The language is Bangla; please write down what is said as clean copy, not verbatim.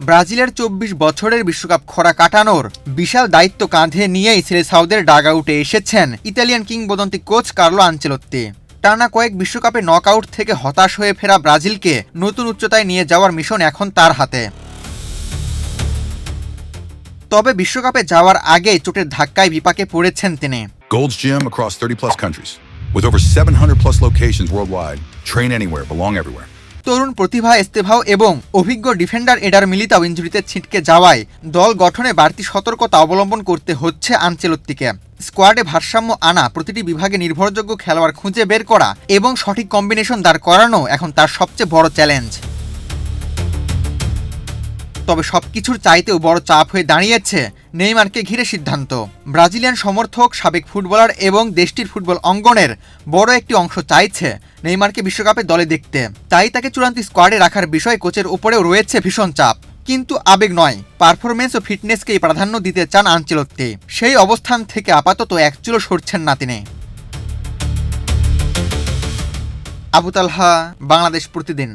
ব্রাজিলের ২৪ বছরের বিশ্বকাপ খরা কাটানোর বিশাল দায়িত্ব কাঁধে নিয়েই সিলেসাওদের ডাগআউটে এসেছেন ইতালিয়ান কিংবদন্তি কোচ কার্লো আনচেলত্তি। টানা কয়েক বিশ্বকাপে নকআউট থেকে হতাশ হয়ে ফেরা ব্রাজিলকে নতুন উচ্চতায় নিয়ে যাওয়ার মিশন এখন তার হাতে। তবে বিশ্বকাপে যাওয়ার আগেই চোটের ধাক্কায় বিপাকে পড়েছেন তিনি। Gold's Gym across 30+ countries with over 700+ locations worldwide. Train anywhere, belong everywhere. Tarun Pratibha Estêvão এবং অভিজ্ঞ ডিফেন্ডার এডার মিলিতাও ইনজুরিতে ছিটকে যাওয়ায় দল গঠনে বাড়তি সতর্কতা অবলম্বন করতে হচ্ছে আনচেলত্তিকে। স্কোয়াডে ভারসাম্য আনা, প্রতিটি বিভাগে নির্ভরযোগ্য খেলোয়াড় খুঁজে বের করা এবং সঠিক কম্বিনেশন দাঁড় করানো এখন তার সবচেয়ে বড় চ্যালেঞ্জ। তবে সবকিছুর চাইতেও বড় চাপ হয়ে দাঁড়িয়েছে নেইমারকে ঘিরে সিদ্ধান্ত। ব্রাজিলিয়ান সমর্থক, সাবেক ফুটবলার এবং দেশটির ফুটবল অঙ্গনের বড় একটি অংশ চাইছে নেইমারকে বিশ্বকাপে দলে দেখতে। তাই তাকে চূড়ান্ত স্কোয়াডে রাখার বিষয়ে কোচের উপরেও রয়েছে ভীষণ চাপ। কিন্তু আবেগ নয়, পারফরমেন্স ও ফিটনেসকেই প্রাধান্য দিতে চান আনচেলত্তি। সেই অবস্থান থেকে আপাতত এক চুলও সরছেন না তিনি। আবু তালহা, বাংলাদেশ প্রতিদিন।